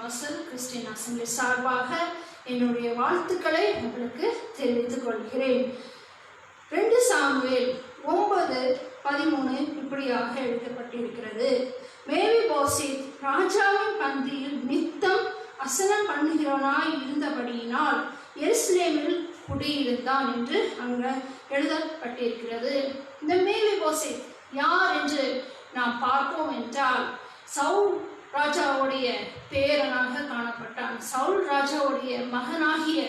வாசல் Christian assembly சார்பாக என்னுடைய வாழ்த்துக்களை உங்களுக்கு தெரிவித்துக் கொள்கிறேன். 2 சாமுவேல் 9:13 இப்படியாக எழுதப்பட்டிருக்கிறது. மேவிபோசேத் ராஜாவின் பந்தியில் நித்தம் அசனம் பண்ணுகிறவனாய் இருந்தபடியினால் எருசலேமில் குடியிருந்தான் என்று அங்கு எழுதப்பட்டிருக்கிறது. இந்த மேவிபோசேத் யார் என்று நாம் பார்ப்போம் என்றால், சவுல் ராஜாவுடைய பேரனாக காணப்பட்டான். சவுல் ராஜாவுடைய மகனாகிய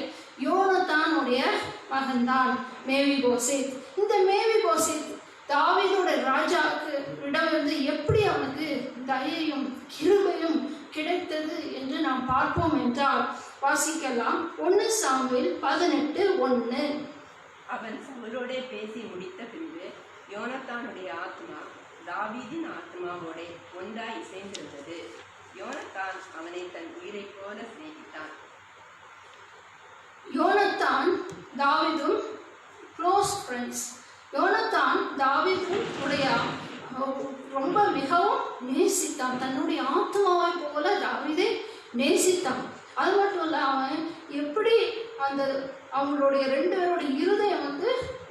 யோனத்தானுடைய மகன்தான் மேவிபோசேத். இந்த மேவிபோசேத் தாவீதோட ராஜாவுக்கு இடமிருந்து எப்படி அவனுக்கு தயையும் கிருபையும் கிடைத்தது என்று நாம் பார்ப்போம் என்றால் வாசிக்கலாம். 1 சாமுவேல் 18:1. அவன் சவுலோடே பேசி முடித்த பின்பு யோனத்தானுடைய ஆத்மா தாவீதின் ஆத்மாவோட ஒன்றாய் இசைந்திருந்தது. யோனத்தான் அவனை தன் உயிரை போல சிநேகித்தான். யோனத்தான் தாவீதும் க்ளோஸ் ஃப்ரெண்ட்ஸ். யோனத்தான் தாவீதும் உடைய ரொம்ப மிகவும் நேசித்தான். தன்னுடைய ஆத்மாவை போல தாவீதை நேசித்தான். அது மட்டும் இல்லை, அவன் எப்படி அவங்களுடைய 2 பேருடைய இருதயம்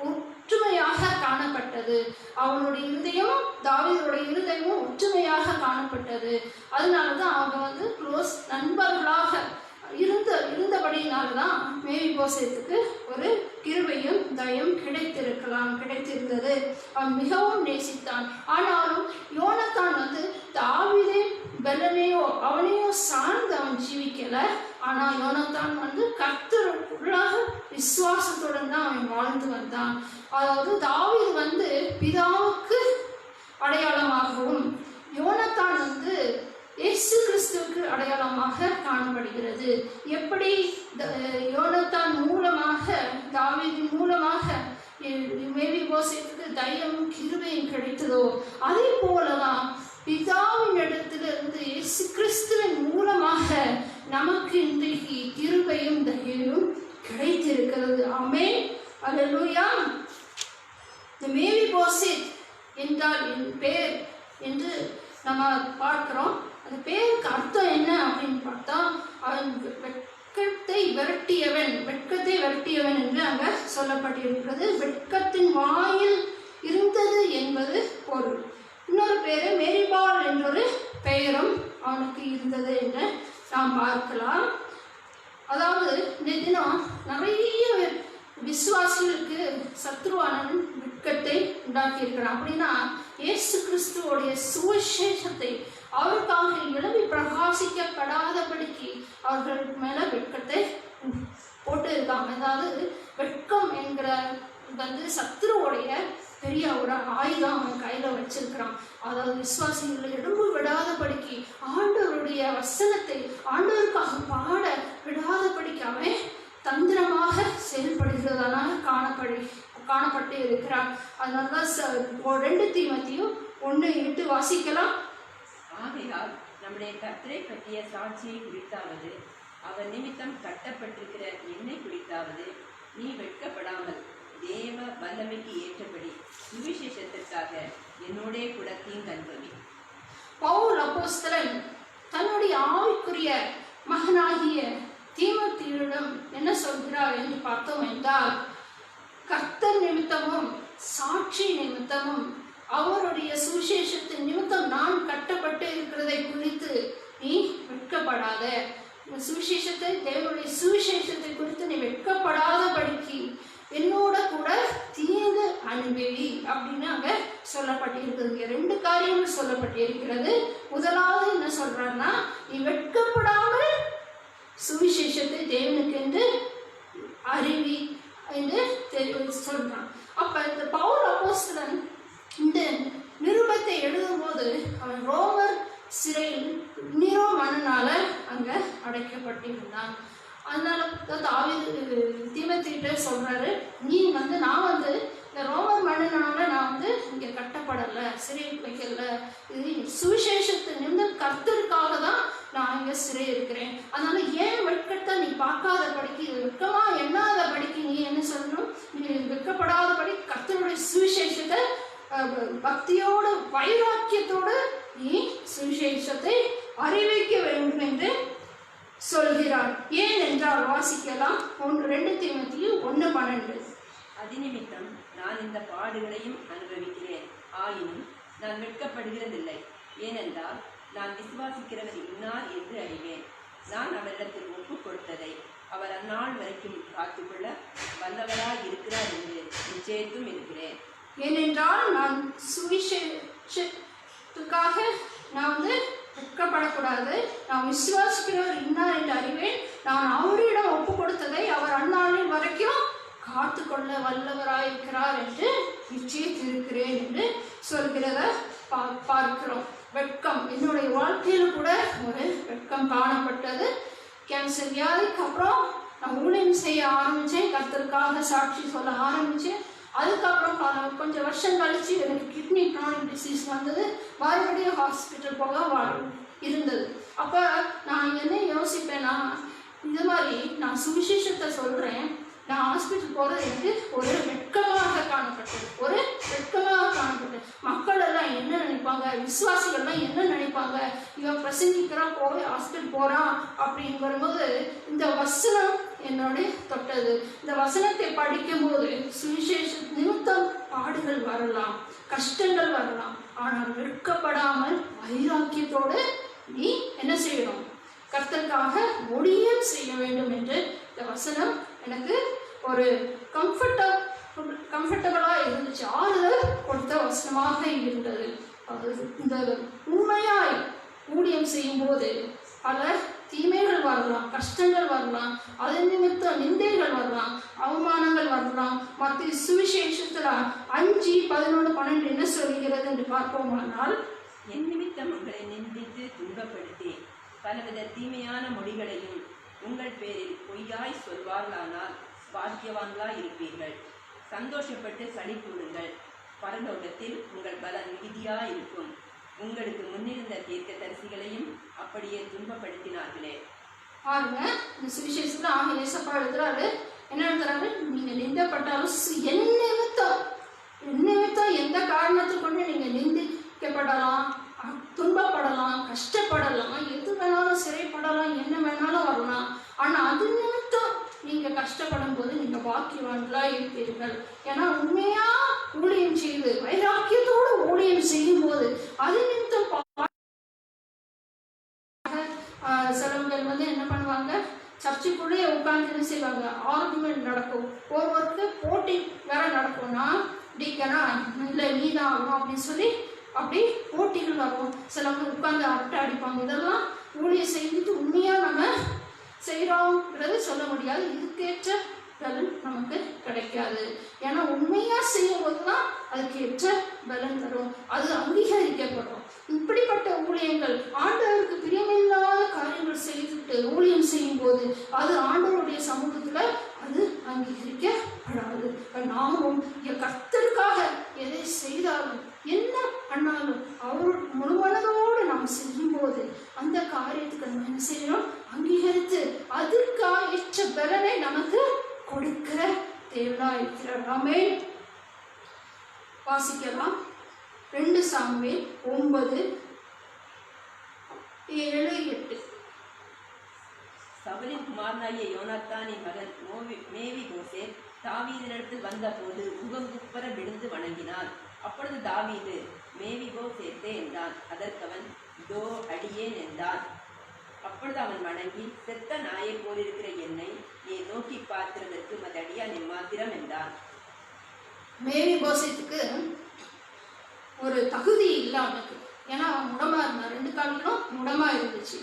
ஒற்றுமையாக காணப்பட்டது. அவனுடைய இருதயமும் தாவீதுடைய இருதயமும் ஒற்றுமையாக காணப்பட்டது. அதனாலதான் அவங்க க்ளோஸ் நண்பர்களாக இருந்தபடியினால்தான் மேவிபோசேத்துக்கு ஒரு கிருபையும் தயம் கிடைத்திருந்தது. அவன் மிகவும் நேசித்தான். ஆனாலும் யோனத்தான் தாவீதை பெலனையோ அவனையோ சார்ந்து அவன் ஜீவிக்கல. ஆனா யோனத்தான் கர்த்தருக்குள்ளாக விசுவாசத்துடன் தான் அவன் வாழ்ந்து வந்தான். அதாவது தாவீது பிதாவுக்கு அடையாளமாகவும் யோனத்தான் இயேசு கிறிஸ்துவுக்கு அடையாளமாக காணப்படுகிறது. எப்படி யோனத்தான் மூலமாக தாவீதின் மூலமாக மேவிபோசேத்துக்கு தயமும் கிருபையும் கிடைத்ததோ, அதே போலதான் பிதாவின் இடத்திலிருந்து இயேசு கிறிஸ்துவின் மூலமாக நமக்கு இன்றைக்கு கிருபையும் தயவும் கிடைத்திருக்கிறது. ஆமென், அல்லேலூயா. இந்த மேவிபோசேத் என்றால் என் பேர் என்று நம்ம பார்க்கிறோம். அந்த பேருக்கு அர்த்தம் என்ன அப்படின்னு பார்த்தா, அவன் வெட்கத்தை விரட்டியவன் என்று அங்க சொல்லப்பட்டிருக்கிறது. வெட்கத்தின் வாயில் இருந்தது என்பது பொருள். இன்னொரு பேரு மேரிபால் என்றொரு பெயரும் அவனுக்கு இருந்தது என்று நாம் பார்க்கலாம். அதாவது இந்த தினம் நிறைய விசுவாசிகளுக்கு சத்ருவானவன் வெட்கத்தை உண்டாக்கி இருக்கிறான். அப்படின்னா இயேசு கிறிஸ்துவோடைய சுவிசேஷத்தை அவருக்காக எழுதி பிரகாசிக்கப்படாதபடிக்கு அவர்கள் மேல வெட்கத்தை போட்டு இருக்காங்க. அதாவது வெட்கம் என்கிற சத்ருவோடைய பெரிய ஒரு ஆயுதம் அவன் கையில வச்சிருக்கிறான். அதாவது விசுவாசிகளை எழும்பு விடாதபடிக்கு, ஆண்டவருடைய வசனத்தை ஆண்டவருக்காக பாட விடாதபடிக்கு அவன் தந்திரமாக செயல்படுகிறதான காணப்பட்டு இருக்கிறான். அதனாலதான் 2 தீமோத்தேயு 1:8 வாசிக்கலாம். ஆகையால் நம்முடைய கர்த்தரை பற்றிய சாட்சியை குறித்தாவது, அவர் நிமித்தம் கட்டப்பட்டிருக்கிற எண்ணெய் குறித்தாவது நீ வெட்கப்படாமல் தேவ வல்லமைக்கு ஏற்றபடி சுவிசேஷத்திற்காக என்னோட கூட தீங்கன்பவி. பவுல் அப்போஸ்தலன் தன்னுடைய ஆவிக்குரிய மகனாகிய தீமோத்தேயுவிடம் என்ன சொல்கிறார் என்று பார்த்தோம் என்றால், கர்த்தர் நிமித்தமும் சாட்சி நிமித்தமும் அவருடைய சுவிசேஷத்தின் நிமித்தம் நான் கட்டப்பட்டு இருக்கிறதை குறித்து நீ வெட்கப்படாத. சுவிசேஷத்தை, தேவனுடைய சுவிசேஷத்தை குறித்து நீ வெட்கப்படாதபடிக்கு என்னோட கூட தீங்கு அனுபவி அப்படின்னு அங்க சொல்லப்பட்டிருக்கிறது. 2 காரியங்கள் சொல்லப்பட்டிருக்கிறது. முதலாவது என்ன சொல்றான்னா, நீ வெட்கப்படாமல் சுவிசேஷத்தை தேவனுக்கு என்று அறிவி என்று சொல்றான். அப்ப இந்த பவுல் அப்போஸ்தலன் இந்த நிருபத்தை எழுதும் போது அவன் ரோமர் சிறையில் நீரோ மன்னனால அங்க அடைக்கப்பட்டிருந்தான். அதனால தீமோத்தேயுட்ட சொல்றாரு, நீ நான் இந்த ரோமர் மன்னனால நான் இங்க கட்டப்படல, சிறையில் வைக்கல, இது சுவிசேஷத்தின் நிமித்தம் கர்த்தருக்காக தான் நான் இங்க சிறை இருக்கிறேன். அதனால ஏன் வெட்கத்தை நீ பார்க்காத படிக்கு, வெட்கமா எண்ணாத படிக்கு நீ என்ன சொல்லணும், நீ வெட்கப்படாத படி கர்த்தருடைய சுவிசேஷத்தை பக்தியோடு வைராக்கியத்தோடு நீ சுவிசேஷத்தை அறிவிக்க வேண்டும் என்று இருக்கிறார். ஏன் என்றால் வாசிக்கலாம் 2 தீமோத்தேயு 1:12. அதிநிமித்தம் நான் இந்த பாடுகளையும் அனுபவிக்கிறேன், ஆயினும் நான் வெட்கப்படுகிறதில்லை. ஏனென்றால் நான் விசுவாசிக்கிறவர் இன்னார் என்று அறிவேன். நான் அவரிடத்தில் ஒப்பு கொடுத்ததை அவர் அந்நாள் வரைக்கும் காத்துக்கொள்ள வல்லவராய் இருக்கிறார் என்று நிச்சயத்தும் இருக்கிறேன். ஏனென்றால் நான் சுவிசேஷத்துக்காக நான் வெட்கப்படக்கூடாது. நான் விசுவாசிக்கிறவர் இன்னார் என்று அறிவேன். நான் அவரிடம் ஒப்பு கொடுத்ததை அவர் அந்நாளில் வரைக்கும் காத்துக்கொள்ள வல்லவராயிருக்கிறார் என்று நிச்சயித்திருக்கிறேன் என்று சொல்கிறத பார்க்கிறோம். வெட்கம் என்னுடைய வாழ்க்கையில கூட ஒரு வெட்கம் காணப்பட்டது. கேன்சர் வியாதிக்கு அப்புறம் நான் ஊழியம் செய்ய ஆரம்பித்தேன், கர்த்தருக்காக சாட்சி சொல்ல ஆரம்பித்தேன். அதுக்கப்புறம் கொஞ்சம் வருஷம் கழிச்சு எனக்கு கிட்னி க்ரானிக் டிசீஸ் வந்தது. மறுபடியும் ஹாஸ்பிட்டல் போக இருந்தது. அப்போ நான் என்ன யோசிப்பேன்னா, இது மாதிரி நான் சுவிசேஷத்தை சொல்கிறேன், நான் ஹாஸ்பிட்டல் போகிறது எனக்கு ஒரு வெட்கமாக காணப்பட்டது. மக்கள் எல்லாம் என்ன நினைப்பாங்க, விசுவாசிகள்லாம் என்ன நினைப்பாங்க, இவன் பிரசங்கிக்கிறான் போய் ஹாஸ்பிட்டல் போகிறான் அப்படின்னு வரும்போது இந்த வசனம் என்னோட தொட்டது. இந்த வசனத்தை படிக்கும்போது சுவிசேஷ நிமித்தம் பாடுகள் வரலாம், கஷ்டங்கள் வரலாம், ஆனால் வெட்கப்படாமல் வைராக்கியத்தோடு நீ என்ன செய்யணும், கர்த்தருக்காக ஊழியம் செய்ய வேண்டும் என்று இந்த வசனம் எனக்கு ஒரு கம்ஃபர்டபுளாக இருந்துச்சு, ஆறுதல் கொடுத்த வசனமாக இருந்தது. இந்த உண்மையாய் ஊழியம் செய்யும் போது பல தீமைகள் வரலாம், கஷ்டங்கள் வரலாம், அதன் நிமித்தம் நிந்தைகள் வரலாம், அவமானங்கள் வரலாம். மற்ற சுவிசேஷத்துல 5:11-12 என்ன சொல்கிறது என்று பார்ப்போமானால், என் நிமித்தம் உங்களை நிந்தித்து துன்பப்படுத்தி பலவித தீமையான மொழிகளையும் உங்கள் பேரில் பொய்யாய் சொல்வார்களானால் பாக்கியவான்களாய் இருப்பீர்கள். சந்தோஷப்பட்டு சளி கூறுங்கள், பரலோகத்தில் உங்கள் பலன் மிகுதியாய் இருக்கும். உங்களுக்கு முன்னிருந்த தீர்க்கதரிசிகளையும் அப்படியே துன்பப்படுத்தினார்களே. பாருங்க, இந்த சுவிசேஷத்துல ஏசப்பா எழுதுறாரு, என்ன எழுதுறாரு, நீங்க நிந்தப்பட்டாலும் என் நிமித்தம் எந்த காரணத்தை கொண்டு நீங்க நிந்திக்கப்படலாம், துன்பப்படலாம், கஷ்டப்படலாம், எது வேணாலும் சிறைப்படலாம், என்ன வேணாலும் வரலாம். ஆனா அது நிமித்தம் நீங்க கஷ்டப்படும் போது நீங்க பாக்கியவான்களா இருப்பீர்கள். ஏன்னா உண்மையா ஊழியம் செய்து வைராக்கியத்தோடு ஊழியம் செய்யும் போது அது நிமித்தம் சிலவங்க என்ன பண்ணுவாங்க, சர்ச்சுக்குள்ளேயே உட்கார்ந்து என்ன செய்வாங்க, ஆர்குமெண்ட் நடக்கும், ஒருவருக்கு போட்டி வேற நடக்கும்னா டீக்கனா இல்லை நீதான் ஆகணும் அப்படின்னு சொல்லி அப்படி போட்டிகள் வரும். சிலவங்க உட்கார்ந்து அரட்டை அடிப்பாங்க. இதெல்லாம் ஊழியம் செஞ்சுட்டு உண்மையா நம்ம செய்கிறோங்கிறது சொல்ல முடியாது. இதுக்கேற்ற பலன் நமக்கு கிடைக்காது. ஏன்னா உண்மையா செய்யும் போது தான் அதுக்கு ஏற்ற பலன் தரும், அது அங்கீகரிக்கப்படும். இப்படிப்பட்ட ஊழியங்கள், ஆண்டவருக்கு பிரியமில்லாத காரியங்கள் செய்துட்டு ஊழியம் செய்யும் போது அது ஆண்டவருடைய சமூகத்துல அது அங்கீகரிக்கப்படாது. நாமும் கர்த்தருக்காக எதை செய்தாலும் என்ன பண்ணாலும் அவர் முழுமனதோடு நாம் செய்யும் போது அந்த காரியத்துக்கு நம்ம என்ன செய்யணும், அங்கீகரித்து அதற்காக ஏற்ற பலனை நமக்கு கொடுக்க தேவனா இருக்கிறார். ஆமென். வாசிக்கலாம் 2 சாமுவேல் 9:7-8. சவுலின் குமாரனாகிய யோனாத்தானின் மகன் மேவிபோசேத் தாவீதினிடத்தில் வந்தபோது முகங்குப்புற விழுந்து வணங்கினான். அப்பொழுது தாவீது, மேவிபோசேத்தே என்றான். அதற்கவன், இதோ அடியேன் என்றான். அப்பொழுது அவன் வணங்கி, செத்த நாயை போலிருக்கிற என்னை நீ நோக்கி பார்க்கிறதற்கு மதடியான் எம்மாத்திரம் என்றான். மேவிபோசேத்துக்கு ஒரு தகுதி இல்லை அவனுக்கு. ஏன்னா அவன் முடமா இருந்தான், 2 கால்களும் முடமா இருந்துச்சு.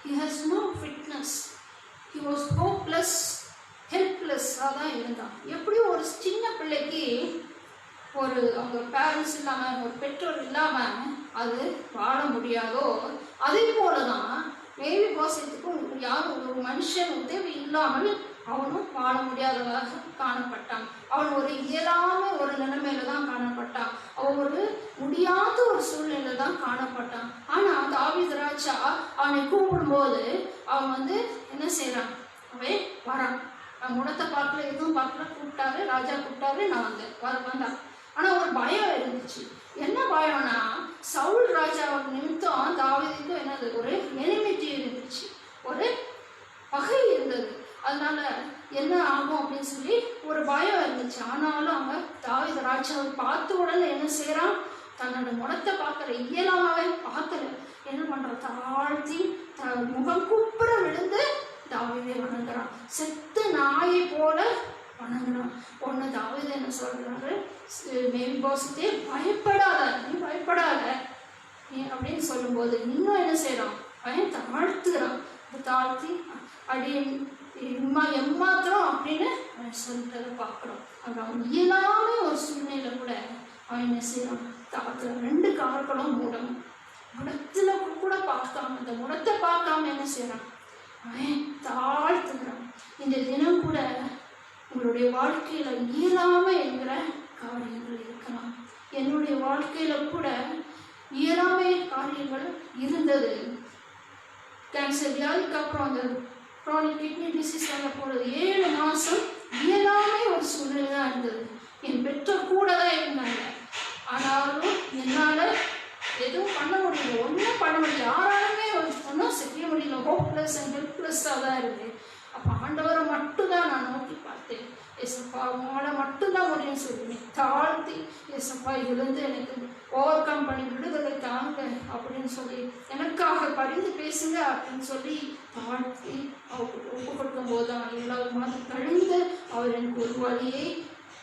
He has no fitness. He was hopeless, helpless. அதான் இருந்தான். எப்படி ஒரு சின்ன பிள்ளைக்கு ஒரு அவங்க பேரண்ட்ஸ் இல்லாமல், ஒரு பெற்றோர் இல்லாமல் அது வாழ முடியாதோ, அதே போல தான் மேவிபோசேத்துக்கும் யாரும் ஒரு மனுஷன் உதவி இல்லாமல் அவனும் வாழ முடியாததாக காணப்பட்டான். அவன் ஒரு இயலாம ஒரு நிலைமையில தான் காணப்பட்டான். அவன் ஒரு முடியாத ஒரு சூழ்நிலை தான் காணப்பட்டான். ஆனா தாவீது ராஜா அவனை கூப்பிடும்போது அவன் என்ன செய்யறான், அவன் வரான். அவன் முடத்தை பார்க்கல, எதுவும் பார்க்கல, கூப்பிட்டாரு, ராஜா கூப்பிட்டாரு, நான் வந்தான். ஆனா ஒரு பயம் இருந்துச்சு. என்ன பயம்னா, சவுல் ராஜாவுக்கு நிமித்தம் தாவீதுக்கு என்னது ஒரு எனிமிட்டி இருந்துச்சு, ஒரு பகை ஆனாலும் அவங்க தாவீது ராஜாவை பார்த்த உடனே என்ன செய்யறான், தன்னோட முகத்தை பார்க்கற, இயலாமவே பார்க்கல, என்ன பண்றான், தாழ்த்தி முகம் குப்புற விழுந்து தாவீதை வணங்குறான். செத்து நாயை போல வணங்குறான். ஒன்னு தாவீது என்ன சொல்றாரு, மேவிபோசத்தே பயப்படாத, நீ பயப்படாத அப்படின்னு சொல்லும்போது இன்னும் என்ன செய்யறான், அவன் தாழ்த்துகிறான். தாழ்த்தி அடியன் எம்மாத்திரம் அப்படின்னு அவன் சொல்றதை பார்க்குறோம். அங்கே அவன் இயலாம ஒரு சூழ்நிலை கூட அவன் என்ன செய்யறான், தாழ்த்துறான். 2 கால்களும் மூடணும், முடத்துல கூட பார்க்காம, அந்த முடத்தை பார்க்காம என்ன செய்யறான், அவன் தாழ்த்துகிறான். இந்த தினம் கூட உங்களுடைய வாழ்க்கையில இயலாம என்கிற காரியங்கள் இருக்கலாம். என்னுடைய வாழ்க்கையில கூட இயலாமை காரியங்கள் இருந்தது. கேன்சர் வியாதிக்கு அப்புறம் அந்த க்ரானிக் கிட்னி டிசீஸ் வர போகிறது 7 மாதம் இயலாமை ஒரு சூழ்நிலை தான் இருந்தது. என் பெற்றோர் கூட தான் இருந்தாங்க. ஆனாலும் என்னால் எதுவும் பண்ண முடியல, ஒன்றும் பண்ண முடியல, யாராலுமே ஒன்றும் செய்ய முடியல. ஹோப்லெஸ் அண்ட் ஹெல்ப்லெஸ்ஸாக தான் இருந்தேன். அப்போ ஆண்டவரை மட்டும்தான் நான் நோக்கி பார்த்தேன். ஏசப்பா உங்களால் மட்டும்தான் முடியும்னு சொல்லி தாழ்த்தி, ஏசப்பா இதுலேருந்து எனக்கு ஓவர் கம் பண்ணி விடுதலை தாங்க அப்படின்னு சொல்லி எனக்காக பரிந்து பேசுங்க அப்படின்னு சொல்லி தாழ்த்தி ஒப்பு கொடுக்கும் போது தான் 7வது மாதம் கழிந்து அவர் எனக்கு ஒரு வழியை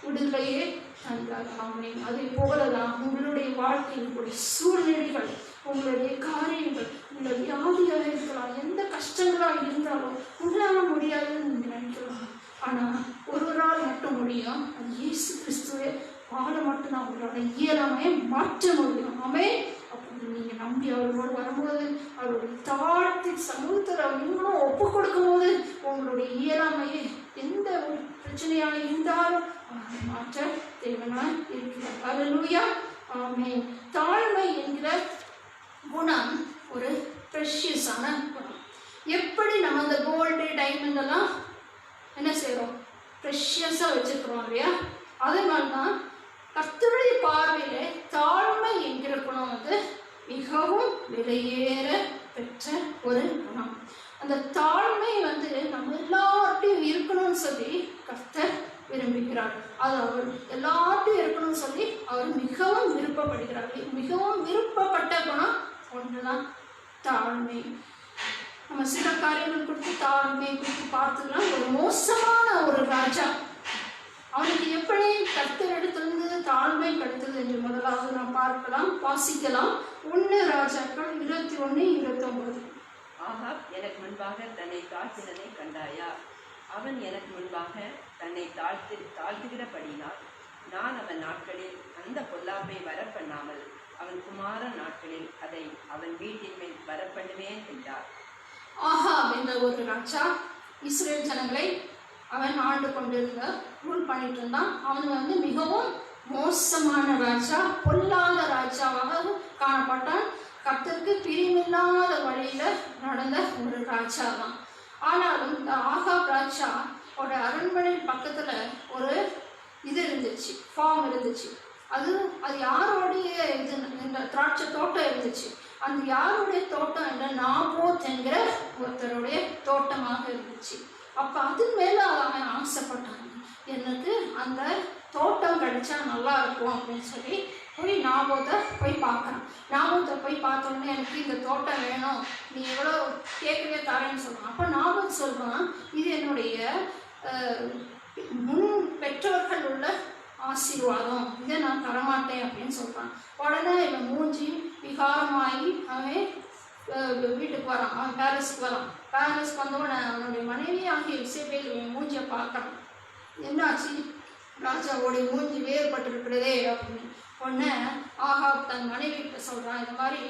விடுதலையே தந்தார். ஆமென். அதே போலதான் உங்களுடைய வாழ்க்கையில் உங்களுடைய சூழ்நிலைகள், உங்களுடைய காரியங்கள், உங்களுடைய வியாதியாக இருக்கலாம், எந்த கஷ்டங்களாக இருந்தாலும் உங்களால் முடியாதுன்னு நீங்கள் நினைக்கலாம். ஆனால் ஒருவரால் மட்டும் முடியும், அது இயேசு கிறிஸ்துவே ஆள மட்டும் தான் உங்களோட இயலாமையை மாற்ற முடியும். ஆமென். அப்போ நீங்கள் நம்பி அவர்களோடு வரும்போது, அவருடைய தாழ்த்தி சமூகத்தில் நீங்களும் ஒப்பு கொடுக்கும் போது உங்களுடைய இயலாமையை எந்த ஒரு பிரச்சனையாக இருந்தாலும் அதை மாற்ற தேவனாய் இருக்கிறார். அல்லேலூயா. ஆமென். தாழ்மை என்கிற குணம் ஒரு ப்ரெஷியஸான குணம். எப்படி நம்ம அந்த கோல்டு டைமண்ட் எல்லாம் என்ன செய்கிறோம், ப்ரெஷியஸாக வச்சுருக்கிறோம் இல்லையா, அதே மாதிரி தான் கர்த்தருடைய பார்வையிலே தாழ்மை என்கிற குணம் வந்து மிகவும் விலையேற பெற்ற ஒரு குணம். அந்த தாழ்மை வந்து நம்ம எல்லார்ட்டையும் இருக்கணும்னு சொல்லி கர்த்தர் விரும்புகிறார். அது அவர் எல்லார்ட்டையும் இருக்கணும்னு சொல்லி அவர் மிகவும் விருப்பப்படுகிறார். மிகவும் விருப்பப்பட்ட குணம் ஒன்றுதான் தாழ்மை. நம்ம சில காரியங்கள் கொடுத்து தாழ்மை கொடுத்து பார்த்துக்கலாம். ஒரு மோசமான ஒரு ராஜா, அவனுக்கு எப்படி கர்த்தர் எடுத்திருந்து தாழ்மை கிடைத்தது என்று முதலாவது நாம் பார்க்கலாம், வாசிக்கலாம். 1 ராஜாக்கள் 21-29. ஆகாப் எனக்கு முன்பாக தன்னை தாழ்த்தினதை கண்டாயா? அவன் எனக்கு முன்பாக தன்னை தாழ்த்துகிறபடினால் நான் அவன் நாட்களில் அந்த பொல்லாப்பை வரப்பண்ணாமல் அவன் குமார நாட்களில் அதை அவன் வீட்டின் மேல் வரப்பண்ணுவேன் என்றார். ஆகாப் என்ற ஒரு ராஜா இஸ்ரேல் ஜனங்களை அவன் ஆண்டு கொண்டிருந்த ரூல் பண்ணிட்டு இருந்தான். அவன் வந்து மிகவும் மோசமான ராஜா, பொல்லாத ராஜாவாக காணப்பட்டான். கர்த்தருக்கு பிரியமில்லாத வழியில நடந்த ஒரு ராஜா தான். ஆனாலும் இந்த ஆகாப் ராஜா ஒரு அரண்மனை பக்கத்துல ஒரு இது இருந்துச்சு, ஃபார்ம் இருந்துச்சு. அது யாருடைய இது, இந்த திராட்சை தோட்டம் இருந்துச்சு. அந்த யாருடைய தோட்டம் என்ற நாபோத் என்கிற ஒருத்தருடைய தோட்டமாக இருந்துச்சு. அப்போ அது மேலே அவன் ஆசைப்பட்டாங்க, எனக்கு அந்த தோட்டம் கிடைச்சா நல்லா இருக்கும் அப்படின்னு சொல்லி போய் நாபோத்தை போய் பார்க்குறான். நாபோத்தை போய் பார்த்தோன்னே எனக்கு இந்த தோட்டம் வேணும், நீ எவ்வளோ கேட்கவே தரேன்னு சொல்கிறான். அப்போ நாபோத் சொல்கிறான், இது என்னுடைய முன் பெற்றோர்கள் உள்ள ஆசீர்வாதம், இதை நான் தரமாட்டேன் அப்படின்னு சொல்கிறான். உடனே இவன் மூஞ்சி விகாரமாகி அவன் வீட்டுக்கு வரான். அவன் பேலஸ்க்கு வரான். பேலஸ்க்கு வந்தவன் அவனுடைய மனைவி ஆகிய இசைபேல் இவன் மூஞ்சியை பார்க்குறான். என்னாச்சு, ராஜாவோடைய மூஞ்சி வேறுபட்டிருக்கிறதே அப்படின்னு. உடனே ஆகாப் தன் மனைவி கிட்ட சொல்கிறான், இந்த மாதிரி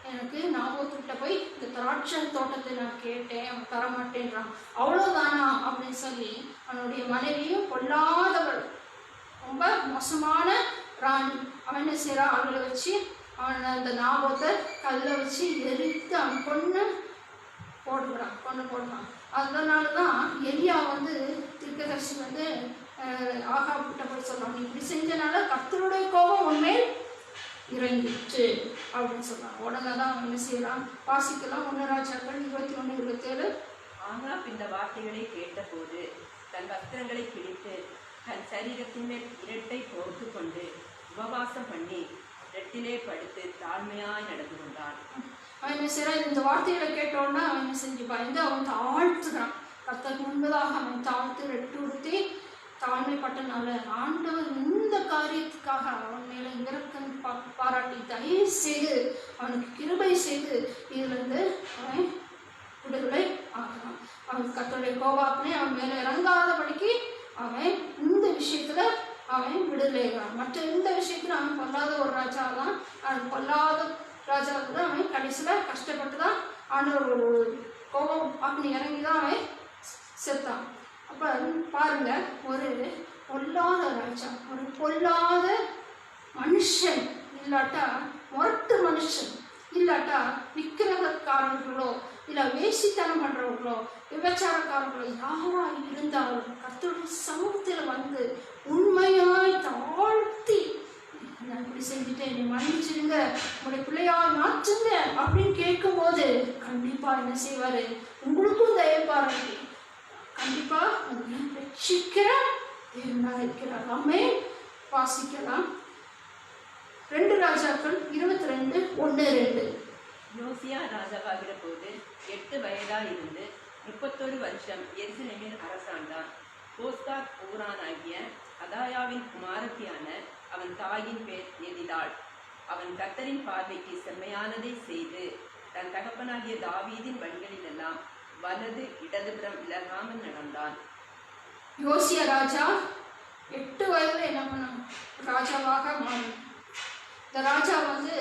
எனக்கு நாபோத்துக்கிட்ட போய் இந்த திராட்சை தோட்டத்தை நான் கேட்டேன், அவன் தரமாட்டேன்றான். அவ்வளோதானா அப்படின்னு சொல்லி அவனுடைய மனைவியும் பொல்லாதவள், ரொம்ப மோசமான ராணி. அவன் என்ன செய்கிறான், அவளை வச்சு அவனை அந்த நாபோத்தை கல்லை வச்சு எரித்து அவன் கொன்று போடுறான். அதனால தான் எலியா வந்து தீர்க்கதரிசி வந்து ஆகாப் கிட்ட போய் சொல்கிறான், நீ இப்படி செஞ்சனால கர்த்தருடைய கோபம் உண்மையில் இறங்கிட்டு அப்படின்னு சொல்கிறான். உடனே தான் அவன் என்ன செய்யறான், வாசிக்கலாம். 1 ராஜாக்கள் 21-27. ஆகாப் இந்த வார்த்தைகளை கேட்டபோது தன் வஸ்திரங்களை கிழித்து தன் சரீரத்தின் மேல் இரட்டை போர்த்து கொண்டு உபவாசம் பண்ணி ரெட்டிலே படுத்து தாழ்மையாய் நடந்து கொண்டான். அவன் என்ன செய்யறான், இந்த வார்த்தைகளை கேட்டோன்னா அவன் என்ன செஞ்சு பயந்து அவன் தாழ்த்துறான். கர்த்தருக்கு முன்பதாக அவன் தாழ்த்து ரெட்டு உடுத்தி தாழ்மைப்பட்டனால ஆண்டவர் இந்த காரியத்துக்காக அவன் மேல இரக்கம் பாராட்டி தயவு செய்து அவனுக்கு கிருபை செய்து இதுல இருந்து அவன் விடுதலை ஆகிறான். அவன் கர்த்தருடைய கோபாக்னே அவன் மேல இறங்காதபடிக்கு அவன் இந்த விஷயத்துல அவன் விடுதலை ஆகிறான். மற்ற இந்த விஷயத்துல அவன் பொல்லாத ஒரு ராஜா தான். அவன் பொல்லாத ராஜாவுக்கு தான் அவன் கடைசியில கஷ்டப்பட்டு தான் ஆண்டவர் ஒரு கோபம் அப்படி இறங்கி தான் அவன் செத்தான். அப்ப பாருங்க, ஒரு பொல்லாத ராஜா, ஒரு பொல்லாத மனுஷன் இல்லாட்டா முரட்டு மனுஷன் இல்லாட்டா விக்கிரகக்காரர்களோ இல்ல வேசித்தனம் பண்றவர்களோ விபச்சாரக்காரர்களோ யாரா இருந்தாலும் கர்த்தருடைய சமூகத்தில் வந்து உண்மையாய் தாழ்த்தி நான் இப்படி செஞ்சுட்டேன், என்னை மன்னிச்சிடுங்க, உங்களுடைய பிள்ளையாய் மாற்றுங்க அப்படின்னு கேட்கும் போது கண்டிப்பா என்ன செய்வாரு, உங்களுக்கும் தயப்பாரு, கண்டிப்பா ரட்சிக்கிற தேவனாக இருக்கிறார். ஆமென். வாசிக்கலாம் 2 ராஜாக்கள் 22:1-2. யோசியா ராஜாவாகிற போது 8 வயதாயிருந்து 31 வருஷம் எருசலேமில் அரசாண்டான். போஸ்காத் ஊரானாகிய அதாயாவின் குமாரத்தியான அவன் தாயின் பேர் எதிதாள். அவன் கர்த்தரின் பார்வைக்கு செம்மையானதை செய்து தன் தகப்பனாகிய தாவீதின் வழிகளிலெல்லாம் வலது இடதுபுறம் விலகாமல் நடந்தான். யோசியா ராஜா 8 வயதுல என்ன பண்ணான், ராஜாவாக மாறினான். இந்த ராஜா வந்து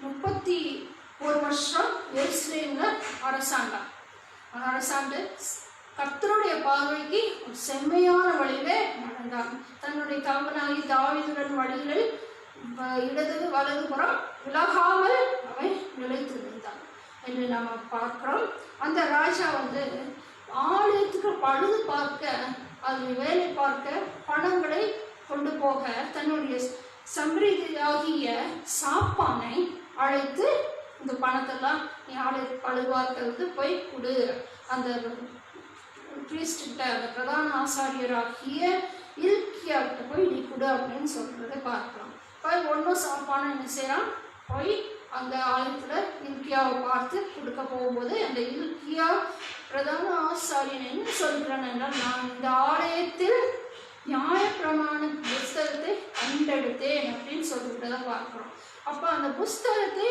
31 வருஷம் எருசலேம்ல அரசாண்டான். அரசாண்டு கர்த்தருடைய பார்வைக்கு ஒரு செம்மையான வழியிலே நடந்தான். தன்னுடைய தகப்பனாகி தாவீதுடன் வழிகளில் இடது வலதுபுறம் விலகாமல் அவன் நிலைத்திருந்தான் என்று நாம பார்க்கிறோம். அந்த ராஜா வந்து ஆலயத்துக்கு பழுது பார்க்க, அது வேலை பார்க்க, பணங்களை கொண்டு போக தன்னுடைய சம்பிரதியாகிய சாப்பானை அழைத்து இந்த பணத்தெல்லாம் நீ ஆலயத்துக்கு பழுது பார்க்கறது போய் கொடு, அந்த பிரீஸ்ட்கிட்ட, அந்த பிரதான ஆசாரியராகிய இல்கியாவிட்ட போய் நீ கொடு அப்படின்னு சொல்றதை பார்க்கலாம். போய் ஒன்றும் சாப்பானை என்ன செய்யறான், போய் அந்த ஆலயத்துல இல்கியாவை பார்த்து கொடுக்க போகும்போது அந்த இல்கியா பிரதான ஆசாரியன் என்ன சொல்கிறான் என்றால், நான் இந்த ஆலயத்தில் நியாயப்பிரமாண புஸ்தகத்தை கண்டெடுத்தேன் அப்படின்னு சொல்லிவிட்டதை பார்க்கிறோம். அப்போ அந்த புஸ்தகத்தை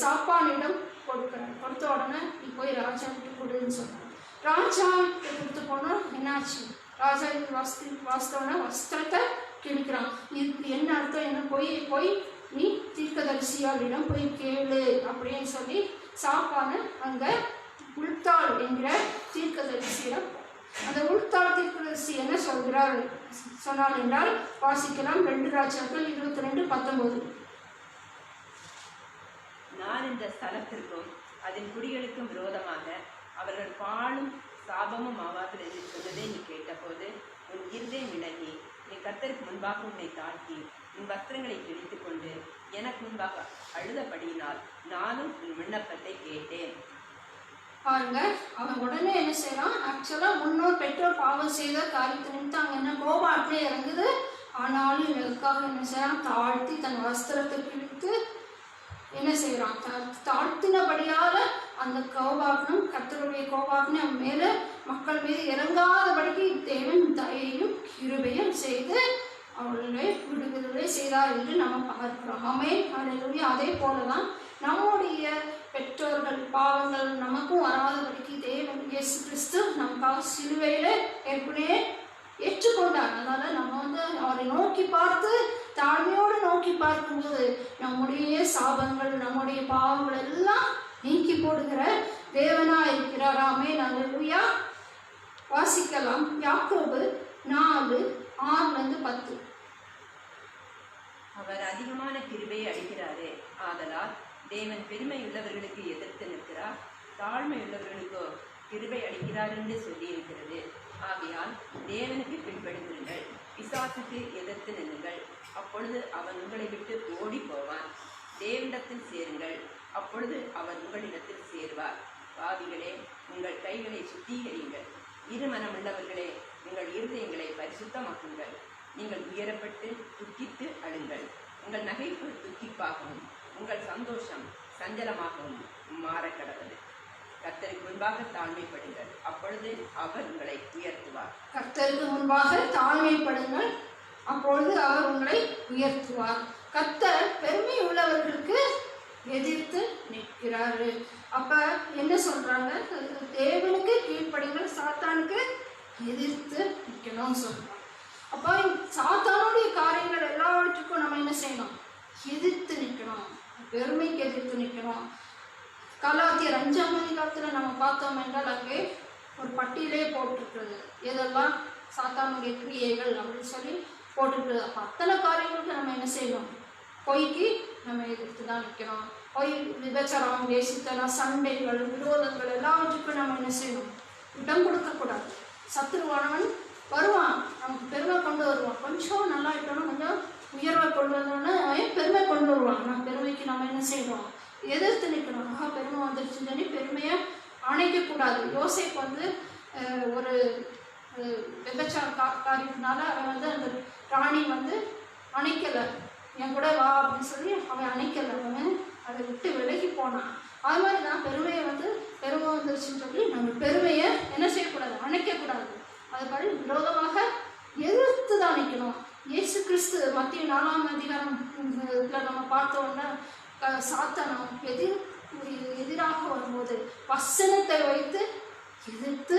சாப்பானிடம் கொடுக்குறேன். கொடுத்த உடனே நீ போய் ராஜா விட்டு கொடுன்னு சொல்றான். ராஜா கிட்ட கொடுத்து போனா என்னாச்சு, ராஜா இது வாஸ்தவன வஸ்திரத்தை கிழிக்கிறான். இதுக்கு என்ன அர்த்தம், என்ன போய் நீ தீர்க்கதரிசியாளிடம் போய் கேளு அப்படின்னு சொல்லி சாப்பான அங்க உள்தாள் என்கிற தீர்க்கதரிசியிடம், அந்த உள்தாள் தீர்க்கதரிசி என்ன சொன்னார் என்றால் வாசிக்கலாம் 2 ராஜாக்கள் 22:19. நான் இந்த ஸ்தலத்திற்கும் அதன் குடிகளுக்கும் விரோதமாக அவர்கள் பாழும் சாபமும் ஆவார்கள் என்று சொன்னதை நீ கேட்டபோது உன் இருதயம் விலகி நீ கர்த்தருக்கு முன்பாக உன்னை தாழ்த்தி உன் வஸ்திரங்களை கிழித்து கொண்டு எனக்கு முன்பாக அழுதபடியினால் நானும் உன் விண்ணப்பத்தை கேட்டேன். பாருங்க, அவன் உடனே என்ன செய்யறான், ஆக்சுவலா முன்னோர் பெற்றோர் பாவம் செய்த காரியத்தை நிமித்தம் அங்க என்ன கோபம் அப்படியே இறங்குது. ஆனாலும் எனக்காக என்ன செய்யறான், தாழ்த்தி தன் வஸ்திரத்தை கிழித்து என்ன செய்யறான், தாழ்த்தினபடியால அந்த கோபாக்னம், கர்த்தருடைய கோபாக்னம் அவன் மேல மக்கள் மீது இறங்காதபடிக்கு தேவன் தயையும் கிருபையும் செய்து அவர்களை விடுதலை செய்தார் என்று நம்ம பார்க்கிறோம். ஆமென். ஹல்லேலூயா. அதே போலதான் நம்முடைய பெற்றோர்கள் பாவங்கள் நமக்கும் வராதபடிக்கு தேவன் இயேசு கிறிஸ்து நமக்காக சிலுவையில ஏற்கனவே ஏற்றுக்கொண்டார். அதனால நம்ம வந்து அவரை நோக்கி பார்த்து தாழ்மையோடு நோக்கி பார்க்கும்போது நம்முடைய சாபங்கள், நம்முடைய பாவங்கள் எல்லாம் நீக்கி போடுகிற தேவனா இருக்கிறார். ஆமென். ஹல்லேலூயா. வாசிக்கலாம் யாக்கோபு 4:6-10. அவர் அதிகமான கிருபையை அளிக்கிறாரே, ஆதலால் தேவன் பெருமை உள்ளவர்களுக்கு எதிர்த்து நிற்கிறார், தாழ்மை உள்ளவர்களுக்கோ கிருபை அளிக்கிறார் என்று சொல்லியிருக்கிறது. ஆகையால் தேவனுக்கு பின்படுங்கள், பிசாசுக்கு எதிர்த்து நில்லுங்கள், அப்பொழுது அவன் உங்களை விட்டு ஓடி போவான். தேவனிடத்தில் சேருங்கள், அப்பொழுது அவர் உங்களிடத்தில் சேருவார். பாவிகளே, உங்கள் கைகளை சுத்திகரியுங்கள், இருமனமுள்ளவர்களே உங்கள் இருதயங்களை பரிசுத்தமாக்குங்கள். நீங்கள் உயரப்பட்டு துக்கித்து அழுங்கள். உங்கள் நகைப்பு துக்கிப்பாகவும் உங்கள் சந்தோஷம் சஞ்சலமாகவும் மாறக்கடவது. கர்த்தருக்கு முன்பாக தாழ்மைப்படுங்கள், அப்பொழுது அவர் உங்களை உயர்த்துவார். கர்த்தருக்கு முன்பாக தாழ்மைப்படுங்கள், அப்பொழுது அவர் உங்களை உயர்த்துவார். கர்த்தர் பெருமை உள்ளவர்களுக்கு எதிர்த்து நிற்கிறாரு. அப்ப என்ன சொல்றாங்க? தேவனுக்கு கீழ்ப்படிங்கள், சாத்தானுக்கு எதிர்த்து நிற்கணும்னு சொல்றாங்க. அப்ப சாத்தானுடைய காரியங்கள் எல்லாவற்றுக்கும் நம்ம என்ன செய்யணும்? எதிர்த்து நிற்கணும், பெருமைக்கு எதிர்த்து நிற்கணும். கலாத்தியர் 5ஆம் அதிகாரத்துல நம்ம பார்த்தோம் என்றால் அங்கே ஒரு பட்டியலே போட்டிருக்கிறது, எதெல்லாம் சாத்தானுடைய கிரியைகள் அப்படின்னு சொல்லி போட்டிருக்கிறது. அப்போ அத்தனை காரியங்களுக்கு நம்ம என்ன செய்யணும்? பொய்க்கு நம்ம எதிர்த்து தான் நிற்கணும். பொய், விபச்சாரம், வேசித்தனம், சண்டைகள், விரோதங்கள் எல்லாவற்றுக்கும் நம்ம என்ன செய்யணும்? இடம் கொடுக்கக்கூடாது. சத்துருவானவன் வருவான், நமக்கு பெருமை கொண்டு வருவான். கொஞ்சம் நல்லா இருக்கணும், கொஞ்சம் உயர்வை கொண்டு வந்தோன்னா பெருமை கொண்டு வருவான். நான் பெருமைக்கு நம்ம என்ன செய்யணும்? எதிர்த்து நிற்கணும். பெருமை வந்துருச்சுன்னு சொல்லி பெருமையை அணைக்கக்கூடாது. யோசேப்பு வந்து ஒரு விபச்சார காரியத்தினால அவன் வந்து அந்த ராணி வந்து அணைக்கலை, என் கூட வா அப்படின்னு சொல்லி அவன் அணைக்கலை, அவன் அதை விட்டு விலகி போனான். அது மாதிரி தான் பெருமையை வந்து பெருமை வந்துருச்சுன்னு சொல்லி நம்ம பெருமையை என்ன செய்யக்கூடாது? அணைக்கக்கூடாது. அது மாதிரி விரோதமாக எதிர்த்து தான் நிற்கணும். இயேசு கிறிஸ்து மத்திய 4ஆம் அதிகாரத்தில் நம்ம பார்த்தோன்னா சாத்தானம் எதிராக வரும்போது வசனத்தை வைத்து எதிர்த்து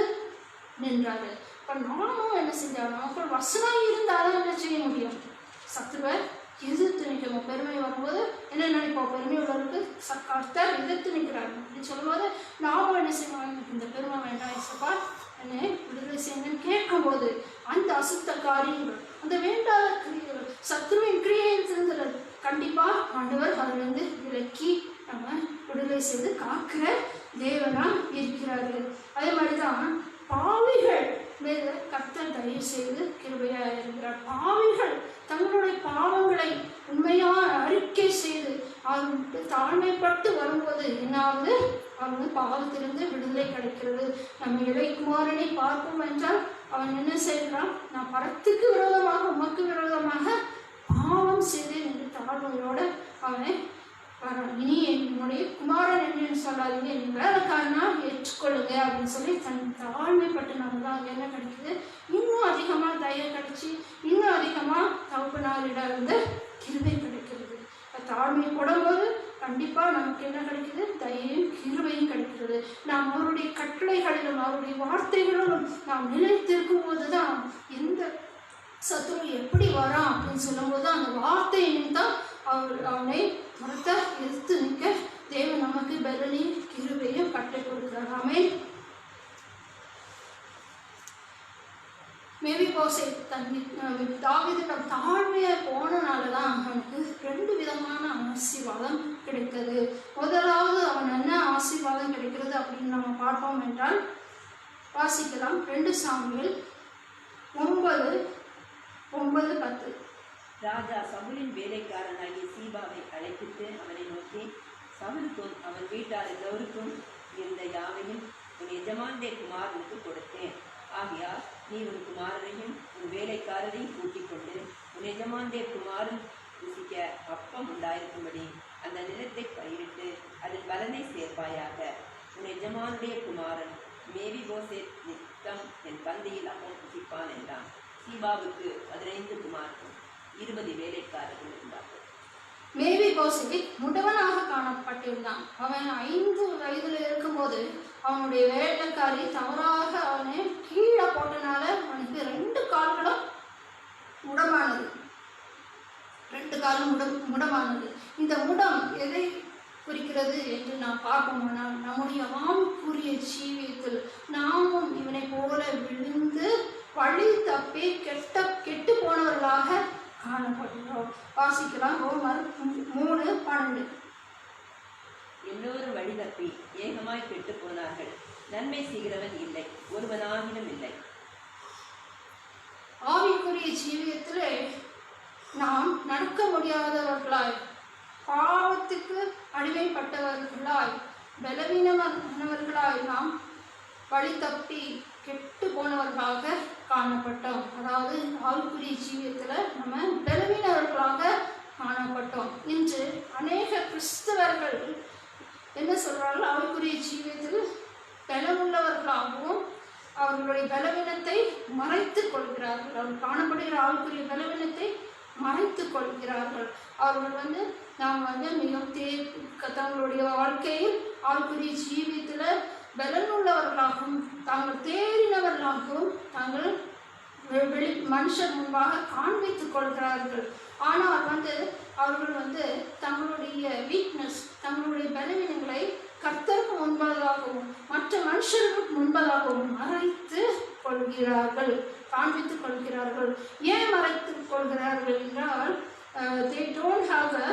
நின்றாரு. இப்போ நானும் என்ன செஞ்சாலும் நமக்கு வசனம் இருந்தாலும் என்ன செய்ய முடியும்? சத்துருவை எதிர்த்து நிற்கணும். பெருமை வரும்போது என்ன நினைப்போம்? பெருமை உள்ளவருக்கு கர்த்தர் எதிர்த்து நிற்கிறாரு அப்படின்னு சொல்லும்போது நாமும் என்ன செய்வோம்? இந்த பெருமை வேண்டாம் இசப்பா, என்னை விடுதலை செய்யணும்னு கேட்கும்போது அந்த அசுத்த காரியங்கள், அந்த வேண்டாத கிரியைகள், சத்ருவின் கிரியையிலிருந்து கண்டிப்பாக ஆண்டவர் அதிலிருந்து விலக்கி நம்ம விடுதலை செய்து காக்கிற தேவனா இருக்கிறாரு. அதே மாதிரி தான் பாவிகள் மேல கர்த்தர் தயவு செய்து கிருபையா இருக்கிறார். பாவிகள் தங்களுடைய பாவங்களை உண்மையாக அறிக்கை செய்து அவங்க தாழ்மைப்பட்டு வரும்போது என்னாவது அவங்க பாவத்திலிருந்து விடுதலை கிடைக்கிறது. நம்ம இளைக்குமாரனை பார்ப்போம் என்றால் அவன் என்ன செய்கிறான்? நான் பரத்துக்கு விரோதமாக உமக்கு விரோதமாக பாவம் செய்தேன் என்று தாழ்மையோடு அவனை இனி என்னுடைய குமாரன் என்னன்னு சொல்லாதீங்க, நீ வேலைக்காரனா ஏற்றுக்கொள்ளுங்க அப்படின்னு சொல்லி தன் தாழ்மைப்பட்டு நம்ம தான் என்ன கிடைக்குது? இன்னும் அதிகமாக தயை கிடைச்சி இன்னும் அதிகமாக தகப்பனாரிடம் இருந்து கிருபை கிடைக்கிறது. தாழ்மை போடும்போது கண்டிப்பாக நமக்கு என்ன கிடைக்குது? தயையும் கிருபையும் கிடைக்கிறது. நாம் அவருடைய கட்டளைகளிலும் அவருடைய வார்த்தைகளிலும் நாம் நிலைத்திருக்கும் போது தான் எந்த சத்துரு எப்படி வரான் அப்படின்னு சொல்லும்போது அந்த வார்த்தையிலும் தான் அவனை துரத்த எதிர்த்து நிற்க தேவன் நமக்கு பலனையும் கிருபையும் கற்றுக் கொடுக்கிறார். ஆமென். மேவிபோசை தாவீதிடம் தாழ்மையா போனனால தான் அவனுக்கு 2 விதமான ஆசீர்வாதம் கிடைத்தது. முதலாவது அவன் என்ன ஆசீர்வாதம் கிடைக்கிறது அப்படின்னு நம்ம பார்ப்போம் என்றால் வாசிக்கலாம். 2 சாமுவேல் 9:10. ராஜா சவுலின் வேலைக்காரனாகிய சீபாவை அழைப்பித்து அவனை நோக்கி, சவுலுக்கும் அவன் வீட்டார் எல்லோருக்கும் இருந்த யாவையும் உன் எஜமானுடைய குமாரனுக்கு கொடுத்தேன். ஆகையால் நீ உன் குமாரரையும் உன் வேலைக்காரரையும் கூட்டிக் கொண்டு உன் எஜமானுடைய குமாரன் ருசிக்க அப்பம் உண்டாயிருக்கும்படி அந்த நிலத்தை பயிரிட்டு அதில் பலனை சேர்ப்பாயாக. உன் எஜமானுடைய குமாரன் மேவிபோசேத் நித்தம் என் பந்தியில் அப்பம் ருசிப்பான் என்றான். சீபாவுக்கு 15 குமாரர்கள் 20 வேலைக்காரர்கள் இருந்தார்கள். மேவிபோசேத் முடவனாக காணப்பட்டிருந்தான். அவன் 5 வயதில் இருக்கும்போது அவனுடைய வேலைக்காரி தவறாக அவனை கீழே போட்டனால அவனுக்கு 2 கால்களும் முடமானது. 2 காலும் முடமானது. இந்த முடம் எதை குறிக்கிறது என்று நாம் பார்ப்போமானால் நம்முடைய ஆவிக்குரிய ஜீவியத்தில் நாமும் இவனை போல விழுந்து வழி தப்பி கெட்டு போனவர்களாக காணப்படுகிறோம். வாசிக்கலாம். ரோமர் 3:12. எல்லோரும் வழி தப்பி ஏகமாய் கெட்டு போனார்கள், நன்மை செய்கிறவன் இல்லை, ஒருவனாகிலும் இல்லை. ஆவிக்குரிய ஜீவியத்திலே நாம் நடக்க முடியாதவர்களாய், பாவத்துக்கு அடிமைப்பட்டவர்களாய், பலவீனமானவர்களாய் நாம் வழி தப்பி கெட்டு போனவர்களாக காணப்பட்டோம். அதாவது ஆவிக்குரிய ஜீவியத்தில் நம்ம பலவீனவர்களாக காணப்பட்டோம். இன்று அநேக கிறிஸ்தவர்கள் என்ன சொல்றார்கள்? ஆவிக்குரிய ஜீவியத்தில் பலமுள்ளவர்களாகவும் அவர்களுடைய பலவீனத்தை மறைத்து கொள்கிறார்கள். அவர்கள் காணப்படுகிற ஆவிக்குரிய பலவீனத்தை மறைத்து கொள்கிறார்கள். அவர்கள் நாம் மிகவும் தங்களுடைய வாழ்க்கையில் ஆவிக்குரிய ஜீவியத்தில் பலனுள்ளவர்களாகவும் தாங்கள் தேறினவர்களாகவும் தாங்கள் மனுஷர் முன்பாக காண்பித்துக் கொள்கிறார்கள். ஆனால் அவர்கள் தங்களுடைய வீக்னஸ், தங்களுடைய பலவீனங்களை கர்த்தருக்கு முன்பதாகவும் மற்ற மனுஷர்களுக்கு முன்பதாகவும் மறைத்து கொள்கிறார்கள், காண்பித்துக் கொள்கிறார்கள். ஏன் மறைத்து கொள்கிறார்கள் என்றால், they don't have the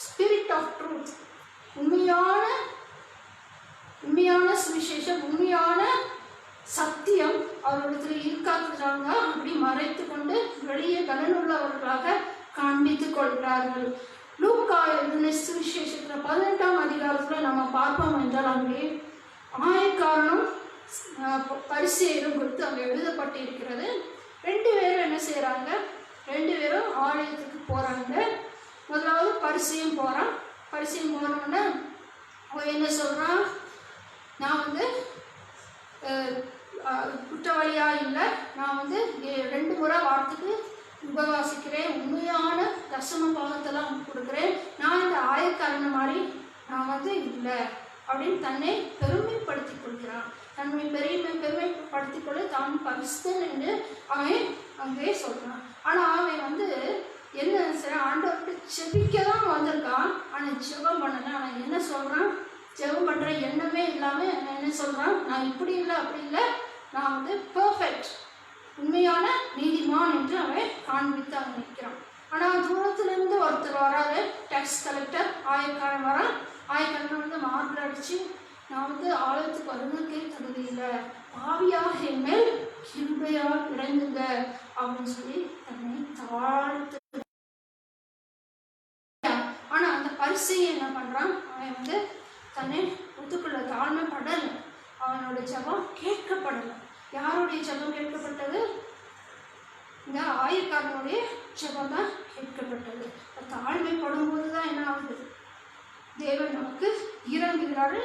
spirit of truth. உண்மையான சுவிசேஷம், உண்மையான சத்தியம் அவர்களிடத்தில் இருக்காததாங்க அப்படி மறைத்து கொண்டு வெளியே பலனுள்ளவர்களாக காண்பித்துக் கொள்கிறார்கள். லூக்கா எழுதின சுவிசேஷத்தில் 18ஆம் அதிகாரத்தில் நம்ம பார்ப்போம் என்றால், அங்கே ஆயக்காரனும் பரிசேயரும் குறித்து அங்கே எழுதப்பட்டிருக்கிறது. 2 பேரும் என்ன செய்கிறாங்க? 2 பேரும் ஆலயத்துக்கு போகிறாங்க. முதலாவது பரிசேயன் போகிறான். பரிசேயன் போனோடனே அவன் என்ன சொல்கிறான்? நான் குற்றவாளியாக இல்லை, நான் 2 முறை வாரத்துக்கு உபவாசிக்கிறேன், உண்மையான தசம பாகத்தெல்லாம் கொடுக்குறேன், நான் இந்த ஆயக்காரன மாதிரி நான் இல்லை அப்படின்னு தன்னை பெருமைப்படுத்திக் கொள்கிறான். தன்னை பெருமைப்படுத்திக் கொள்ள தான் பரிசுத்தன் என்று அவன் அங்கே சொல்கிறான். ஆனால் அவன் என்ன ஆண்டவர்கிட்ட செபிக்க தான் வந்திருக்கான், ஆனால் ஜெபம் பண்ணலை. ஆனால் என்ன சொல்கிறான்? ஜெபம் பண்ணுற எண்ணமே இல்லாமல் என்ன சொல்கிறான்? நான் இப்படி இல்லை, அப்படி இல்லை, நான் பெர்ஃபெக்ட், உண்மையான நீதிமான் என்று அவன் காண்பித்து அவன் நிற்கிறான். ஆனால் தூரத்திலிருந்து ஒருத்தர் வராது, டேக்ஸ் கலெக்டர், ஆயக்காரன் வரான். ஆயக்காரன் மார்பில் அடித்து, நான் ஆலயத்துக்கு வருவதற்கே தகுதி இல்லை, பாவியாக என் மேல் கிருபையால் இறங்குங்க அப்படின்னு சொல்லி தன்னை தாழ்த்து. ஆனால் அந்த பரிசையை என்ன பண்ணுறான்? அவன் தன்னை ஒத்துக்குள்ள தாழ்மைப்படலை. அவனோட ஜெபம் கேட்கப்படலை. யாருடைய ஜெபம் கேட்கப்பட்டது? இந்த ஆயக்காரனுடைய ஜெபம் தான் கேட்கப்பட்டது. தாழ்மைப்படும் போது தான் என்ன ஆகுது? தேவன் நமக்கு இறங்குகிறாரு,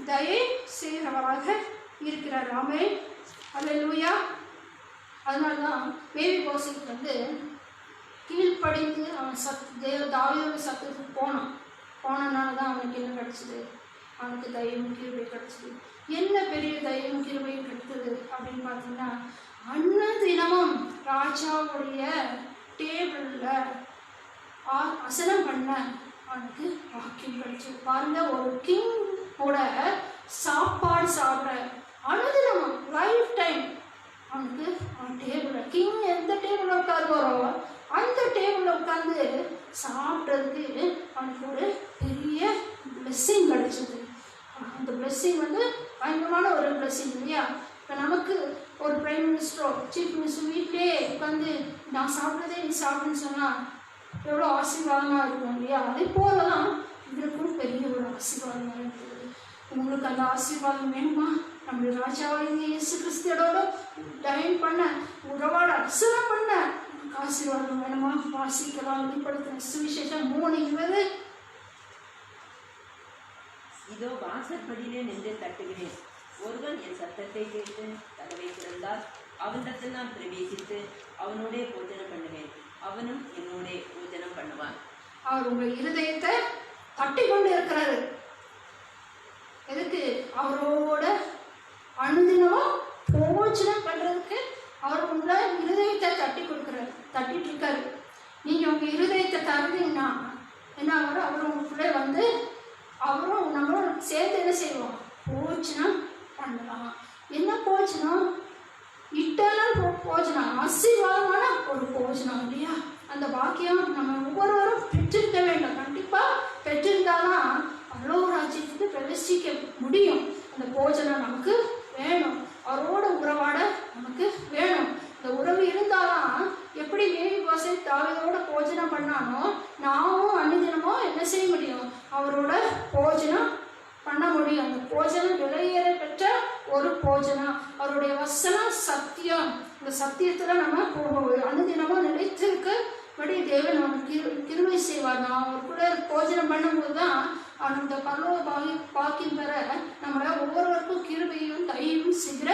தயை செய்கிறவராக இருக்கிறார். ஆமென், அல்லேலூயா. அதனால தான் மேவி போசேத் கீழ்ப்படிந்து அவன் தாவீதோட சத்தத்துக்கு போனனால தான் அவனுக்கு என்ன கிடச்சிது? அவனுக்கு தயவும் கிருபை கிடச்சிது. என்ன பெரிய தயவும் கிருபையும் கிடைத்தது அப்படின்னு பார்த்தீங்கன்னா, அன்னதினமும் ராஜாவுடைய டேபிளில் அசனம் பண்ண அவனுக்கு வாக்கியம் கிடைச்சது. பாருங்க, ஒரு கிங் கூட சாப்பாடு சாப்பிட்ற அனுதினமும் லைஃப் டைம் அவனுக்கு அவன் டேபிளில், கிங் எந்த டேபிளில் உட்காருவாரோ அந்த டேபிளில் உட்காந்து சாப்பிட்றதுக்கு அவனுக்கு ஒரு பெரிய பிளெஸ்ஸிங் கிடைச்சது. அந்த பிளெஸ்ஸிங் பயங்கரமான ஒரு பிளெஸ்ஸிங் இல்லையா? இப்போ நமக்கு ஒரு பிரைம் மினிஸ்டரோ சீஃப் மினிஸ்டர் வீட்டிலே உட்காந்து நான் சாப்பிட்றதே நீ சாப்பிடுன்னு சொன்னால் எவ்வளோ ஆசீர்வாதமாக இருக்கும் இல்லையா? அதே போல தான் இதற்கும் பெரிய ஒரு ஆசீர்வாதமாக இருக்குது. உங்களுக்கு அந்த ஆசீர்வாதம் வேணுமா? நம்முடைய ராஜாவாகிய இயேசு கிறிஸ்துவோட டைன் பண்ண, உறவாட அசனம் பண்ண ஆசீர்வாதம் வேணுமா? வாசிக்கலாம். வெளிப்படுத்தின சுவிசேஷம் 3:20. இதோ வாசற்படியிலே நின்று தட்டுகிறேன், ஒருவன் என் சத்தத்தை கேட்டு கதவை திறந்தால் அவனிடத்தில் நான் பிரவேசித்து அவனோடே போஜனம் பண்ணுவேன், அவனும் என்னோடே போஜனம் பண்ணுவான். அவர் உங்கள் இருதயத்தை தட்டி கொண்டு இருக்கிறாரு. எதுக்கு? அவரோட அனுதினமும் போஜனம் பண்றதுக்கு அவர் உங்களை இருதயத்தை தட்டிட்டு இருக்காரு. நீங்க உங்க இருதயத்தை தருவீங்கன்னா என்ன ஆகும்? அவர் உங்களுக்குள்ளே அவரும் நம்மளும் சேர்ந்து என்ன செய்வோம்? போஜனம் பண்ணலாம். என்ன போஜனம்? இட்டர்னல் போஜனம், ஆசீர்வாதமான ஒரு போஜனம் இல்லையா? அந்த பாக்கியம் நம்ம ஒவ்வொருவரும் பெற்றிருக்க வேண்டும். கண்டிப்பாக பெற்றிருந்தாதான் அவ்வளோ ராஜ்யத்துக்கு பிரவேசிக்க முடியும். அந்த போஜனம் நமக்கு வேணும், அவரோட உறவாட நமக்கு வேணும். இந்த உறவு இருந்தாதான் எப்படி மேவி போசேத் தாவீதோட போஜனம் பண்ணானோ நாமும் அனுதினமும் என்ன செய்ய முடியும்? அவரோட போஜனம் பண்ண முடியும். அந்த போஜனம் விலையேற பெற்ற ஒரு போஜனம். அவருடைய வசனம் சத்தியம். இந்த சத்தியத்துல நம்ம போகணும். அனுதினமும் நிலைத்திருக்கபடி தேவன் நமக்கு கிருபை செய்வார். நான் அவர் கூட போஜனம் பண்ணும்போது தான் அந்த பரலோக பாக்கியம் பெற நம்மள ஒவ்வொருவருக்கும் கிருபையும் தயவும் செய்கிற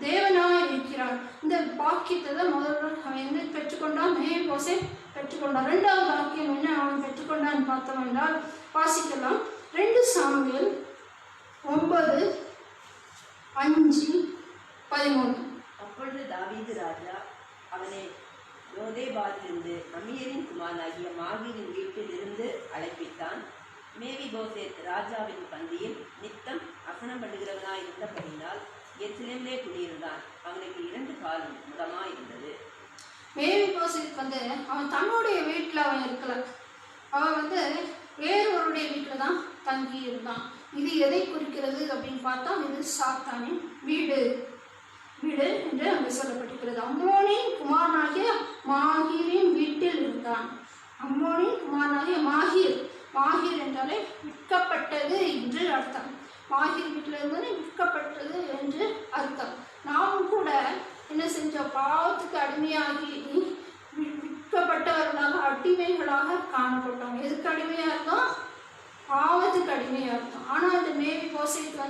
தேவனாக இருக்கிறார். இந்த பாக்கியத்தை தான் முதல்ல அவன் என்ன பெற்றுக்கொண்டான்? மேவிபோசேத் பெற்றுக்கொண்டான். இரண்டாவது பாக்கியம் என்ன அவன் பெற்றுக்கொண்டான்னு பார்த்தோம் என்றால் வாசிக்கலாம். 2 சாமுவேல் 9:5-13. அப்பொழுது தாவீது ராஜா அவனை யோதேபாரிலிருந்து அம்மியரின் குமாரனாகிய மாகீரின் வீட்டில் இருந்து அழைப்பித்தான். மேவிபோசேத் ராஜாவின் பந்தியில் நித்தம் அசனம் பண்ணுகிறவனாய் இருந்தபடியினால் எருசலேமிலே குடியிருந்தான். அவனுக்கு 2 காலம் முடமாயிருந்தது. மேவிபோசேத் அவன் தன்னுடைய வீட்டில் அவன் இருக்கல. அவன் வேறொருடைய வீட்டில் தான் தங்கி இருந்தான். இது எதை குறிக்கிறது அப்படின்னு பார்த்தா இது சாத்தானின் வீடு என்று அங்கே சொல்லப்பட்டிருக்கிறது. அம்மோனின் குமாரனாகிய மாகீரின் வீட்டில் இருந்தான். அம்மோனின் குமாரனாகிய மாகீர் என்றாலே விற்கப்பட்டது என்று அர்த்தம். மாகீர் வீட்டில் இருந்தது விற்கப்பட்டது என்று அர்த்தம். நாமும் கூட என்ன செஞ்சோம்? பாவத்துக்கு அடிமையாகி விற்கப்பட்டவர்களாக அடிமைகளாக காணப்பட்டோம். எதுக்கு அடிமையாக இருந்தோம்? பாவத்துக்கு அடிமையாக இருந்தோம். ஆனால் இந்த மேவிபோசேத்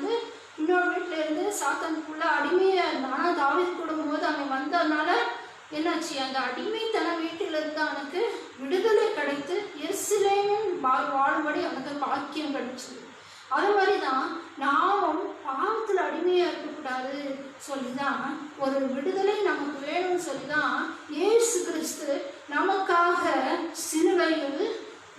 இன்னொரு வீட்டில் இருந்து சாத்தானுக்குள்ள அடிமையாக இருந்தான். ஆனால் தாவீது கொடுக்கும்போது அவன் வந்ததுனால என்னாச்சு? அந்த அடிமைத்தன வீட்டிலிருந்து அவனுக்கு விடுதலை கிடைத்து எருசலேமில் வாழும்படி அவனுக்கு பாக்கியம் கிடைச்சது. அது மாதிரி தான் நாமும் பாவத்தில் அடிமையாக இருக்கக்கூடாது சொல்லிதான் ஒரு விடுதலை நமக்கு வேணும்னு சொல்லிதான் இயேசு கிறிஸ்து நமக்காக சிலுவையில்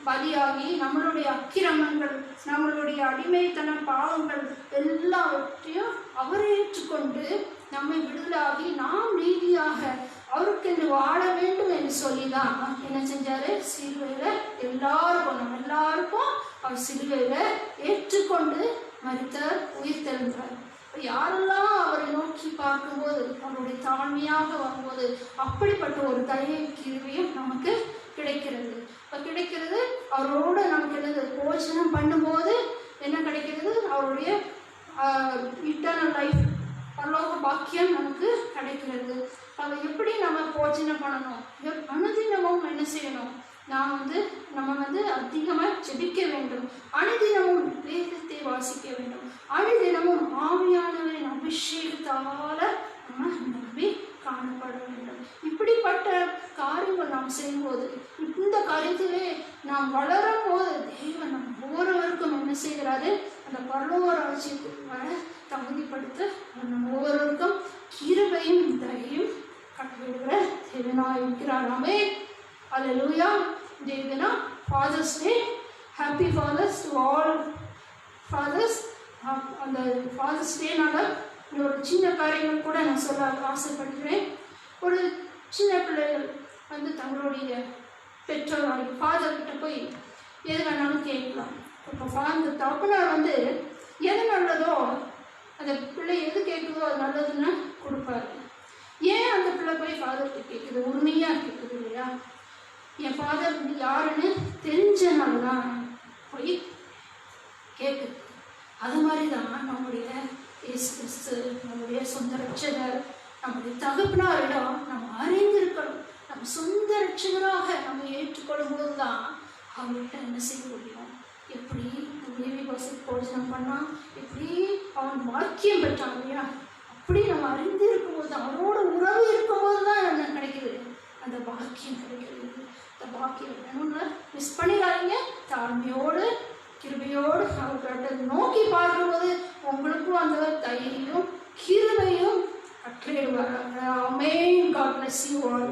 பலியாகி நம்மளுடைய அக்கிரமங்கள், நம்மளுடைய அடிமைத்தன பாவங்கள் எல்லாவற்றையும் அவர் ஏற்றுக்கொண்டு நம்மை விடுதலாகி நாம் நீதியாக அவருக்கு என்று வாழ வேண்டும் என்று சொல்லிதான் என்ன செஞ்சாரு? சிலுவையில் நம்ம எல்லாருக்கும் அவர் சிலுவையில் ஏற்றுக்கொண்டு மரித்தார், உயிர் தெழுந்தார். யாரெல்லாம் அவரை நோக்கி பார்க்கும்போது அவருடைய தாழ்மையாக வரும்போது அப்படிப்பட்ட ஒரு தயை கிருபையும் நமக்கு கிடைக்கிறது. கிடைக்கிறது அவரோட நமக்கு என்னது? போஜனம் பண்ணும்போது என்ன கிடைக்கிறது? அவருடைய இட்டர்னல் லைஃப், பரலோக பாக்கியம் நமக்கு கிடைக்கிறது. அதை எப்படி நம்ம போஜனம் பண்ணணும்? அனுதினமும் என்ன செய்யணும்? நம்ம அதிகமாக ஜெபிக்க வேண்டும். அனுதினமும் வேதத்தை வாசிக்க வேண்டும். அனுதினமும் ஆவியானவரின் அபிஷேகத்தால நம்ம நம்பி காணப்பட வேண்டும். இப்படிப்பட்ட காரியங்கள் நாம் செய்யும்போது, இந்த காரியத்திலே நாம் வளரும் போது தேவன் நம் ஒவ்வொருவருக்கும் என்ன செய்கிறாரு? அந்த பரலோக ராஜ்யத்துக்கு வர தகுதிப்படுத்த நம் ஒவ்வொருவருக்கும் கிருபையும் தயையும் கட்டளையிடுகிற தேவனாய் இருக்கிறார். ஆமென். அல்லேலூயா. தேவனா Father's Day. Happy father's to all fathers. அந்த ஃபாதர்ஸ் டேனால ஒரு சின்ன காரியங்கள் கூட நான் சொல்ல ஆசைப்படுகிறேன். ஒரு சின்ன பிள்ளைகள் தங்களுடைய பெற்றோர் ஃபாதர்கிட்ட போய் எது வேணாலும் கேட்கலாம். இப்போ ஃபாதர் தகப்பனார் எது நல்லதோ அந்த பிள்ளை எது கேட்குதோ அது நல்லதுன்னு கொடுப்பாரு. ஏன் அந்த பிள்ளை போய் ஃபாதர்கிட்ட கேட்குது? உண்மையாக கேட்குது இல்லையா? என் ஃபாதர் யாருன்னு தெரிஞ்சனால தான் போய் கேட்குது. அது மாதிரி தான் நம்முடைய இயேசு கிறிஸ்து, நம்முடைய சொந்த ரட்சகர், நம்முடைய தகப்பனாரிடம் நம்ம அறிந்திருக்கணும். நம்ம சொந்த ரட்சகராக நம்ம ஏற்றுக்கொள்ளும் போது தான் அவர்கிட்ட என்ன செய்ய முடியும்? எப்படி மேவிபோசேத் போஜனம் பண்ணால் எப்படி அவன் வாக்கியம் பெற்றான் இல்லையா? அப்படி நம்ம அறிந்திருக்கும் போது, அவரோட உறவு இருக்கும்போது தான் என்ன கிடைக்குது? அந்த பாக்கியம் கிடைக்கிறது. அந்த பாக்கியம் வேணும்னு மிஸ் பண்ணிடாதீங்க. தாழ்மையோடு கிருபையோடு அவர்கிட்ட நோக்கி பார்க்கும்போது உங்களுக்கும் அந்த தைரியம் கிருபையும் கட்டளையிடுவார். ஆமென். God bless you all.